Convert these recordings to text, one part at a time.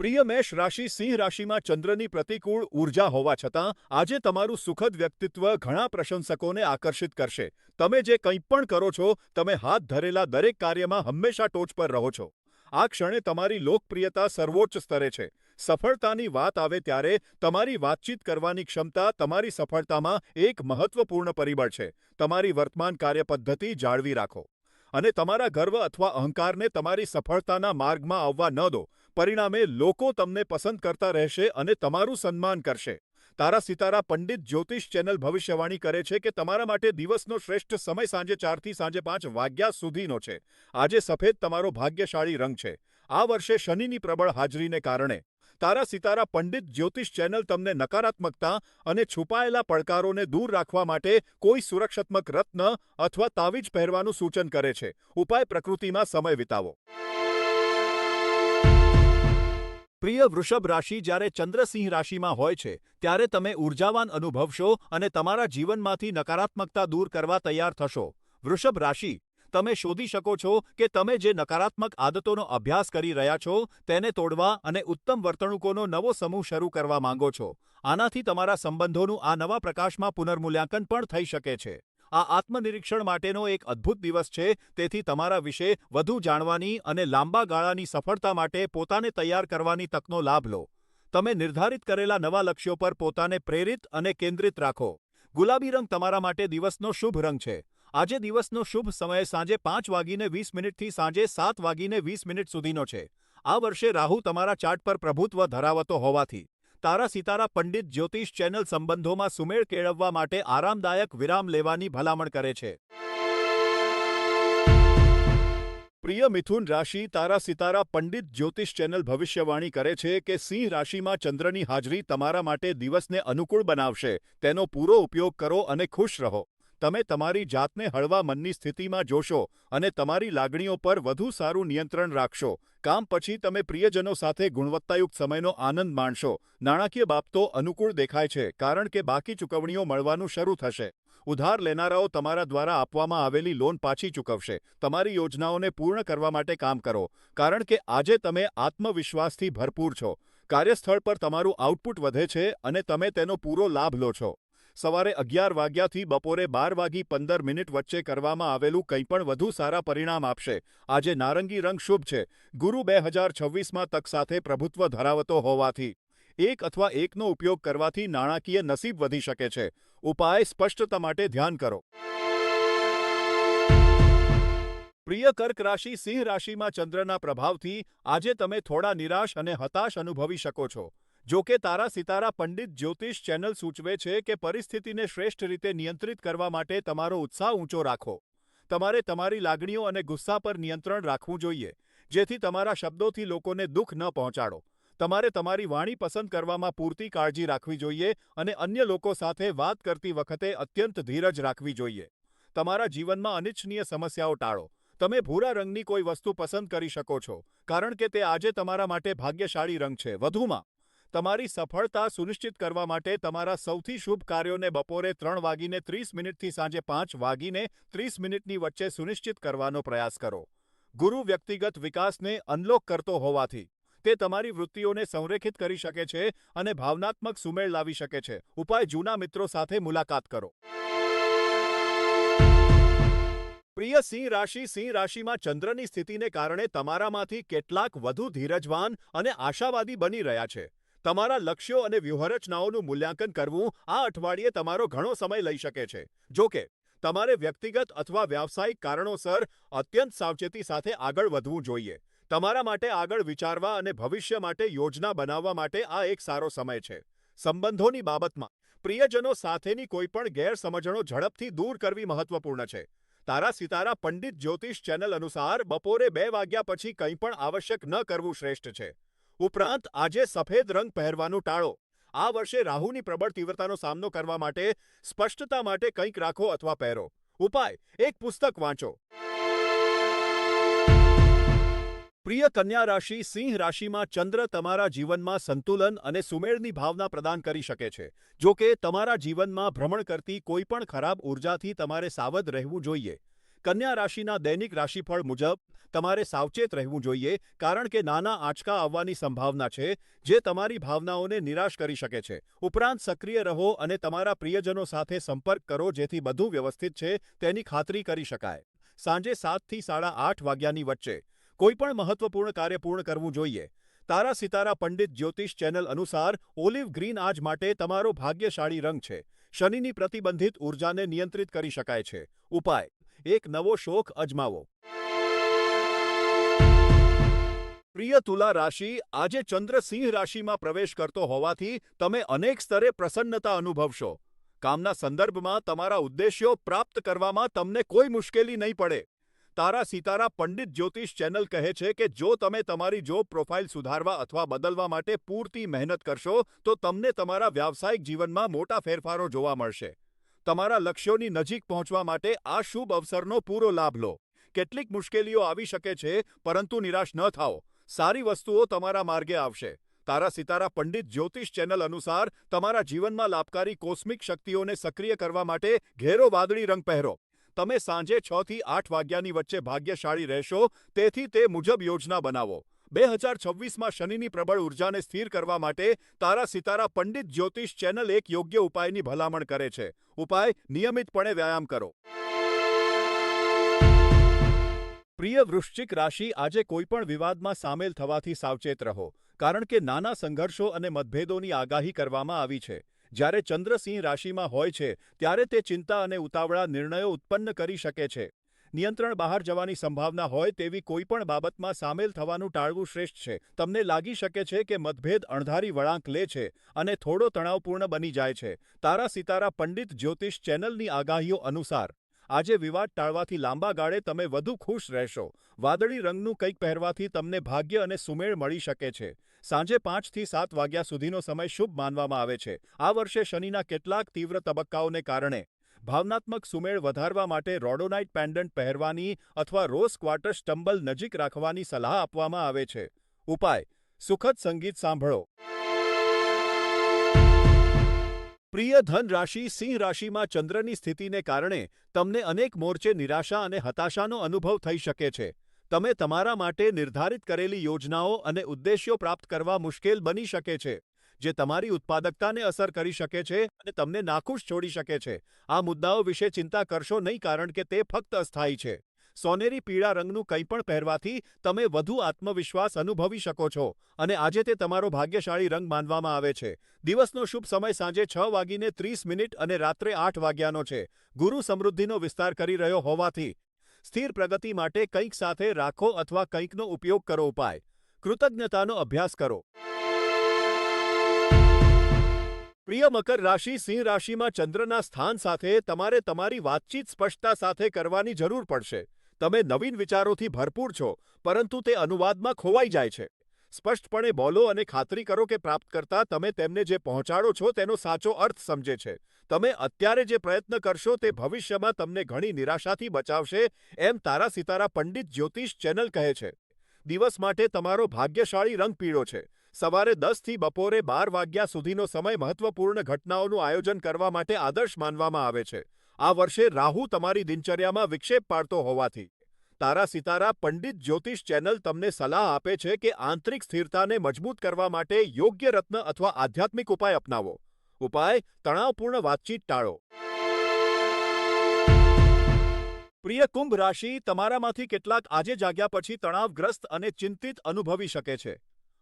પ્રિય મેષ રાશિ સિંહ રાશિમાં ચંદ્રની પ્રતિકૂળ ઊર્જા હોવા છતાં આજે તમારું સુખદ વ્યક્તિત્વ ઘણા પ્રશંસકોને આકર્ષિત કરશે. તમે જે કંઈ પણ કરો છો, તમે હાથ ધરેલા દરેક કાર્યમાં હંમેશા ટોચ પર રહો છો. આ ક્ષણે તમારી લોકપ્રિયતા સર્વોચ્ચ સ્તરે છે. સફળતાની વાત આવે ત્યારે તમારી વાતચીત કરવાની ક્ષમતા તમારી સફળતામાં એક મહત્વપૂર્ણ પરિબળ છે. તમારી વર્તમાન કાર્યપદ્ધતિ જાળવી રાખો અને તમારા ગર્વ અથવા અહંકારને તમારી સફળતાના માર્ગમાં આવવા ન દો. પરિણામે, લોકો તમને પસંદ કરતા રહેશે અને તમારું સન્માન કરશે. તારા સિતારા પંડિત જ્યોતિષ ચેનલ ભવિષ્યવાણી કરે છે કે તમારા માટે દિવસનો શ્રેષ્ઠ સમય સાંજે 4 થી સાંજે 5 વાગ્યા સુધીનો છે. આજે સફેદ તમારો ભાગ્યશાળી રંગ છે. આ વર્ષે શનિની પ્રબળ હાજરીને કારણે તારા સિતારા પંડિત જ્યોતિષ ચેનલ તમને નકારાત્મકતા અને છુપાયેલા પડકારોને દૂર રાખવા માટે કોઈ સુરક્ષાત્મક રત્ન અથવા તાવીજ પહેરવાનું સૂચન કરે છે. ઉપાય: પ્રકૃતિમાં સમય વિતાવો. પ્રિય વૃષભ રાશિ, જ્યારે ચંદ્ર સિંહ રાશિમાં હોય છે ત્યારે તમે ઉર્જાવાન અનુભવશો અને તમારા જીવનમાંથી નકારાત્મકતા દૂર કરવા તૈયાર થશો. વૃષભ રાશિ, તમે શોધી શકો છો કે તમે જે નકારાત્મક આદતોનો અભ્યાસ કરી રહ્યા છો તેને તોડવા અને ઉત્તમ વર્તણૂકોનો નવો સમૂહ શરૂ કરવા માંગો છો. આનાથી તમારા સંબંધોનું આ નવા પ્રકાશમાં પુનર્મૂલ્યાંકન પણ થઈ શકે છે. આ આત્મનિરીક્ષણ માટેનો એક અદ્ભુત દિવસ છે, તેથી તમારા વિશે વધુ જાણવાની અને લાંબા ગાળાની સફળતા માટે પોતાને તૈયાર કરવાની તકનો લાભ લો. તમે નિર્ધારિત કરેલા નવા લક્ષ્યો પર પોતાને પ્રેરિત અને કેન્દ્રિત રાખો. ગુલાબી રંગ તમારા માટે દિવસનો શુભ રંગ છે. આજે દિવસનો શુભ સમય સાંજે 5:20 થી સાંજે 7:20 સુધીનો છે. આ વર્ષે રાહુ તમારા ચાર્ટ પર પ્રભુત્વ ધરાવતો હોવાથી તારા સિતારા પંડિત જ્યોતિષ ચેનલ સંબંધોમાં સુમેળ કેળવવા માટે આરામદાયક વિરામ લેવાની ભલામણ કરે છે. પ્રિય મિથુન રાશિ, તારા સિતારા પંડિત જ્યોતિષ ચેનલ ભવિષ્યવાણી કરે છે કે સિંહ રાશિમાં ચંદ્રની હાજરી તમારા માટે દિવસને અનુકૂળ બનાવશે. તેનો પૂરો ઉપયોગ કરો અને ખુશ રહો. તમે તમારી જાતને હળવા મનની સ્થિતિમાં જોશો અને તમારી લાગણીઓ પર વધુ સારું નિયંત્રણ રાખશો. કામ પછી તમે પ્રિયજનો સાથે ગુણવત્તાયુક્ત સમયનો આનંદ માણશો. નાણાકીય બાબતો અનુકૂળ દેખાય છે કારણ કે બાકી ચૂકવણીઓ મળવાનું શરૂ થશે. ઉધાર લેનારાઓ તમારા દ્વારા આપવામાં આવેલી લોન પાછી ચૂકવશે. તમારી યોજનાઓને પૂર્ણ કરવા માટે કામ કરો કારણ કે આજે તમે આત્મવિશ્વાસથી ભરપૂર છો. કાર્યસ્થળ પર તમારું આઉટપુટ વધે છે અને તમે તેનો પૂરો લાભ લો છો. સવારે 11 વાગ્યાથી બપોરે 12:15 વચ્ચે કરવામાં આવેલું કંઈપણ વધુ સારા પરિણામ આપશે. આજે નારંગી રંગ શુભ છે. ગુરુ 2026માં તક સાથે પ્રભુત્વ ધરાવતો હોવાથી એક અથવા એકનો ઉપયોગ કરવાથી નાણાકીય નસીબ વધી શકે છે. ઉપાય: સ્પષ્ટતા માટે ધ્યાન કરો. પ્રિય કર્ક રાશિ, સિંહ રાશિમાં ચંદ્રના પ્રભાવથી આજે તમે થોડા નિરાશ અને હતાશ અનુભવી શકો છો. જો કે તારા સિતારા પંડિત જ્યોતિષ ચેનલ સૂચવે છે કે પરિસ્થિતિને શ્રેષ્ઠ રીતે નિયંત્રિત કરવા માટે તમારો ઉત્સાહ ઊંચો રાખો. તમારે તમારી લાગણીઓ અને ગુસ્સા પર નિયંત્રણ રાખવું જોઈએ, જેથી તમારા શબ્દોથી લોકોને દુઃખ ન પહોંચાડો. તમારે તમારી વાણી પસંદ કરવામાં પૂરતી કાળજી રાખવી જોઈએ અને અન્ય લોકો સાથે વાત કરતી વખતે અત્યંત ધીરજ રાખવી જોઈએ. તમારા જીવનમાં અનિચ્છનીય સમસ્યાઓ ટાળો. તમે ભૂરા રંગની કોઈ વસ્તુ પસંદ કરી શકો છો કારણ કે તે આજે તમારા માટે ભાગ્યશાળી રંગ છે. વધુમાં, તમારી સફળતા સુનિશ્ચિત કરવા માટે તમારા સૌથી શુભ કાર્યોને બપોરે 3:30 થી સાંજે 5:30 વચ્ચે સુનિશ્ચિત કરવાનો પ્રયાસ કરો. ગુરુ વ્યક્તિગત વિકાસને અનલોક કરતો હોવાથી તે તમારી વૃત્તિઓને સંરેખિત કરી શકે છે અને ભાવનાત્મક સુમેળ લાવી શકે છે. ઉપાય: જૂના મિત્રો સાથે મુલાકાત કરો. પ્રિય સિંહ રાશિ, સિંહ રાશિમાં ચંદ્રની સ્થિતિને કારણે તમારામાંથી કેટલાક વધુ ધીરજવાન અને આશાવાદી બની રહ્યા છે. તમારા લક્ષ્યો અને વ્યૂહરચનાઓનું મૂલ્યાંકન કરવું આ અઠવાડિયે તમારો ઘણો સમય લઈ શકે છે. જો કે, તમારે વ્યક્તિગત અથવા વ્યાવસાયિક કારણોસર અત્યંત સાવચેતી સાથે આગળ વધવું જોઈએ. તમારા માટે આગળ વિચારવા અને ભવિષ્ય માટે યોજના બનાવવા માટે આ એક સારો સમય છે. સંબંધોની બાબતમાં પ્રિયજનો સાથેની કોઈપણ ગેરસમજણો ઝડપથી દૂર કરવી મહત્વપૂર્ણ છે. તારા સિતારા પંડિત જ્યોતિષ ચેનલ અનુસાર બપોરે 2 વાગ્યા પછી કંઈ પણ આવશ્યક ન કરવું શ્રેષ્ઠ છે. ઉપરાંત, આજે સફેદ રંગ પહેરવાનું ટાળો. આ વર્ષે રાહુની પ્રબળ તીવ્રતાનો સામનો કરવા માટે સ્પષ્ટતા માટે કંઈક રાખો અથવા પહેરો. ઉપાય: એક પુસ્તક વાંચો. પ્રિય કન્યા રાશિ, સિંહ રાશિમાં ચંદ્ર તમારા જીવનમાં સંતુલન અને સુમેળની ભાવના પ્રદાન કરી શકે છે. જો કે, તમારા જીવનમાં ભ્રમણ કરતી કોઈપણ ખરાબ ઊર્જાથી તમારે સાવધ રહેવું જોઈએ. કન્યા રાશિના દૈનિક રાશિફળ મુજબ તમારે સાવચેત રહેવું જોઈએ કારણ કે નાના આંચકા આવવાની સંભાવના છે જે તમારી ભાવનાઓને નિરાશ કરી શકે છે. ઉપરાંત સક્રિય રહો અને તમારા પ્રિયજનો સાથે સંપર્ક કરો જેથી બધું વ્યવસ્થિત છે તેની ખાતરી કરી શકાય. સાંજે 7 થી 8:30 વાગ્યાની વચ્ચે કોઈપણ મહત્વપૂર્ણ કાર્ય પૂર્ણ કરવું જોઈએ. તારા સિતારા પંડિત જ્યોતિષ ચેનલ અનુસાર ઓલિવ ગ્રીન આજ માટે તમારો ભાગ્યશાળી રંગ છે. શનિની પ્રતિબંધિત ઊર્જાને નિયંત્રિત કરી શકાય છે. ઉપાય: એક નવો શોખ અજમાવો. પ્રિય તુલા રાશિ, આજે ચંદ્ર સિંહ રાશિમાં પ્રવેશ કરતો હોવાથી તમે અનેક સ્તરે પ્રસન્નતા અનુભવશો. કામના સંદર્ભમાં તમારા ઉદ્દેશ્યો પ્રાપ્ત કરવામાં તમને કોઈ મુશ્કેલી નહીં પડે. તારા સિતારા પંડિત જ્યોતિષ ચેનલ કહે છે કે જો તમે તમારી જોબ પ્રોફાઇલ સુધારવા અથવા બદલવા માટે પૂરતી મહેનત કરશો તો તમને તમારા વ્યાવસાયિક જીવનમાં મોટા ફેરફારો જોવા મળશે. તમારા લક્ષ્યોની નજીક પહોંચવા માટે આ શુભ અવસરનો પૂરો લાભ લો. કેટલીક મુશ્કેલીઓ આવી શકે છે પરંતુ નિરાશ ન થાઓ. સારી વસ્તુઓ તમારા માર્ગે આવશે. તારા સિતારા પંડિત જ્યોતિષ ચેનલ અનુસાર તમારા જીવનમાં લાભકારી કોસ્મિક શક્તિઓને સક્રિય કરવા માટે ઘેરો વાદળી રંગ પહેરો. તમે સાંજે 6 થી 8 વાગ્યાની વચ્ચે ભાગ્યશાળી રહેશો તેથી તે મુજબ યોજના બનાવો. 2026માં શનિની પ્રબળ ઉર્જાને સ્થિર કરવા માટે તારા સિતારા પંડિત જ્યોતિષ ચેનલ એક યોગ્ય ઉપાયની ભલામણ કરે છે. ઉપાય: નિયમિતપણે વ્યાયામ કરો. પ્રિય વૃશ્ચિક રાશિ, આજે કોઈપણ વિવાદમાં સામેલ થવાથી સાવચેત રહો કારણ કે નાના સંઘર્ષો અને મતભેદોની આગાહી કરવામાં આવી છે. જ્યારે ચંદ્ર સિંહ રાશિમાં હોય છે ત્યારે તે ચિંતા અને ઉતાવળા નિર્ણયો ઉત્પન્ન કરી શકે છે. નિયંત્રણ બહાર જવાની સંભાવના હોય તેવી કોઈપણ બાબતમાં સામેલ થવાનું ટાળવું શ્રેષ્ઠ છે. તમને લાગી શકે છે કે મતભેદ અણધારી વળાંક લે છે અને થોડો તણાવપૂર્ણ બની જાય છે. તારા સિતારા પંડિત જ્યોતિષ ચેનલની આગાહીઓ અનુસાર આજે વિવાદ ટાળવાથી લાંબા ગાળે તમે વધુ ખુશ રહેશો. વાદળી રંગનું કંઈક પહેરવાથી તમને ભાગ્ય અને સુમેળ મળી શકે છે. સાંજે 5 થી 7 વાગ્યા સુધીનો સમય શુભ માનવામાં આવે છે. આ વર્ષે શનિના કેટલાક તીવ્ર તબક્કાઓને કારણે ભાવનાત્મક સુમેળ વધારવા માટે રોડોનાઇટ પેન્ડન્ટ પહેરવાની અથવા રોઝ ક્વાર્ટર્સ ટંબલ નજીક રાખવાની સલાહ આપવામાં આવે છે. ઉપાય: સુખદ સંગીત સાંભળો. પ્રિય ધન રાશિ, સિંહ રાશિમાં ચંદ્રની સ્થિતિને કારણે તમને અનેક મોરચે નિરાશા અને હતાશાનો અનુભવ થઈ શકે છે. તમે તમારા માટે નિર્ધારિત કરેલી યોજનાઓ અને ઉદ્દેશ્યો પ્રાપ્ત કરવા મુશ્કેલ બની શકે છે, જે તમારી ઉત્પાદકતાને અસર કરી શકે છે અને તમને નાખુશ છોડી શકે છે. આ મુદ્દાઓ વિશે ચિંતા કરશો નહીં કારણ કે તે ફક્ત અસ્થાયી છે. સોનેરી પીળા રંગનું કંઈ પણ પહેરવાથી તમે વધુ આત્મવિશ્વાસ અનુભવી શકો છો અને આજે તે તમારો ભાગ્યશાળી રંગ માનવામાં આવે છે. દિવસનો શુભ સમય સાંજે 6:30 અને રાત્રે 8 વાગ્યાનો છે. ગુરુ સમૃદ્ધિનો વિસ્તાર કરી રહ્યો હોવાથી સ્થિર પ્રગતિ માટે કંઈક સાથે રાખો અથવા કંઈકનો ઉપયોગ કરો. ઉપાય: કૃતજ્ઞતાનો અભ્યાસ કરો. પ્રિય મકર રાશિ, સિંહ રાશિમાં ચંદ્રના સ્થાન સાથે તમારે તમારી વાતચીત સ્પષ્ટતા સાથે કરવાની જરૂર પડશે. તમે નવીન વિચારોથી ભરપૂર છો પરંતુ તે અનુવાદમાં ખોવાઈ જાય છે. સ્પષ્ટપણે બોલો અને ખાતરી કરો કે પ્રાપ્તકર્તા તમે તેમને જે પહોંચાડો છો તેનો સાચો અર્થ સમજે છે. તમે અત્યારે જે પ્રયત્ન કરશો તે ભવિષ્યમાં તમને ઘણી નિરાશાથી બચાવશે એમ તારા સિતારા પંડિત જ્યોતિષ ચેનલ કહે છે. દિવસ માટે તમારો ભાગ્યશાળી રંગ પીળો છે. સવારે 10 થી બપોરે 12 વાગ્યા સુધીનો સમય મહત્વપૂર્ણ ઘટનાઓનું આયોજન કરવા માટે આદર્શ માનવામાં આવે છે. આ વર્ષે રાહુ તમારી દિનચર્યામાં વિક્ષેપ પાડતો હોવાથી તારા સિતારા પંડિત જ્યોતિષ ચેનલ તમને સલાહ આપે છે કે આંતરિક સ્થિરતાને મજબૂત કરવા માટે યોગ્ય રત્ન અથવા આધ્યાત્મિક ઉપાય અપનાવો. ઉપાય: તણાવપૂર્ણ વાતચીત ટાળો. પ્રિય કુંભ રાશિ, તમારામાંથી કેટલાક આજે જાગ્યા પછી તણાવગ્રસ્ત અને ચિંતિત અનુભવી શકે છે.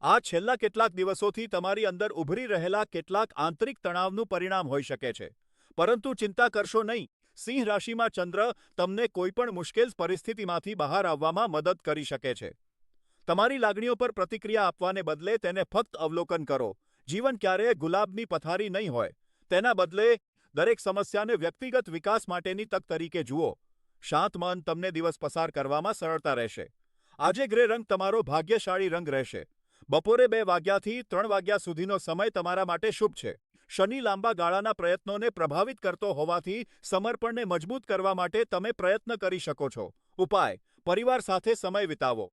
આ છેલ્લા કેટલાક દિવસોથી તમારી અંદર ઉભરી રહેલા કેટલાક આંતરિક તણાવનું પરિણામ હોઈ શકે છે. પરંતુ ચિંતા કરશો નહીં. સિંહ રાશિમાં ચંદ્ર તમને કોઈપણ મુશ્કેલ પરિસ્થિતિમાંથી બહાર આવવામાં મદદ કરી શકે છે. તમારી લાગણીઓ પર પ્રતિક્રિયા આપવાને બદલે તેને ફક્ત અવલોકન કરો. જીવન ક્યારેય ગુલાબની પથારી નહીં હોય. તેના બદલે દરેક સમસ્યાને વ્યક્તિગત વિકાસ માટેની તક તરીકે જુઓ. શાંત મન તમને દિવસ પસાર કરવામાં સરળતા રહેશે. આજે ગ્રે રંગ તમારો ભાગ્યશાળી રંગ રહેશે. બપોરે 2 વાગ્યાથી 3 વાગ્યા સુધીનો સમય તમારા માટે શુભ છે. શનિ લાંબા ગાળાના પ્રયત્નોને પ્રભાવિત કરતો હોવાથી સમર્પણને મજબૂત કરવા માટે તમે પ્રયત્ન કરી શકો છો. ઉપાય: પરિવાર સાથે સમય વિતાવો.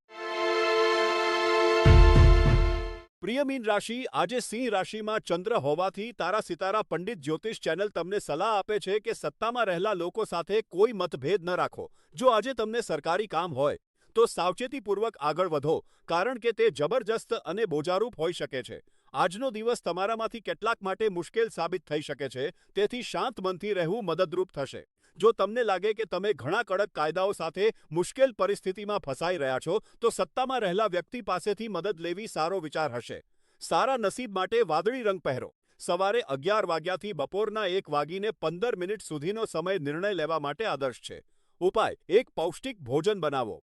પ્રિય મીન રાશિ, આજે સિંહ રાશિમાં ચંદ્ર હોવાથી તારા સિતારા પંડિત જ્યોતિષ ચેનલ તમને સલાહ આપે છે કે સત્તામાં રહેલા લોકો સાથે કોઈ મતભેદ ન રાખો. જો આજે તમને સરકારી કામ હોય, તો સાવચેતીપૂર્વક આગળ વધો કારણ કે તે જબરજસ્ત અને બોજારૂપ હોઈ શકે છે. આજનો દિવસ તમારામાંથી કેટલાક માટે મુશ્કેલ સાબિત થઈ શકે છે, તેથી શાંત મનથી રહેવું મદદરૂપ થશે. જો તમને લાગે કે તમે ઘણા કડક કાયદાઓ સાથે મુશ્કેલ પરિસ્થિતિમાં ફસાઈ રહ્યા છો, તો સત્તામાં રહેલા વ્યક્તિ પાસેથી મદદ લેવી સારો વિચાર હશે. સારા નસીબ માટે વાદળી રંગ પહેરો. સવારે 11 વાગ્યાથી બપોરના 1:15 સુધીનો સમય નિર્ણય લેવા માટે આદર્શ છે. ઉપાય: એક પૌષ્ટિક ભોજન બનાવો.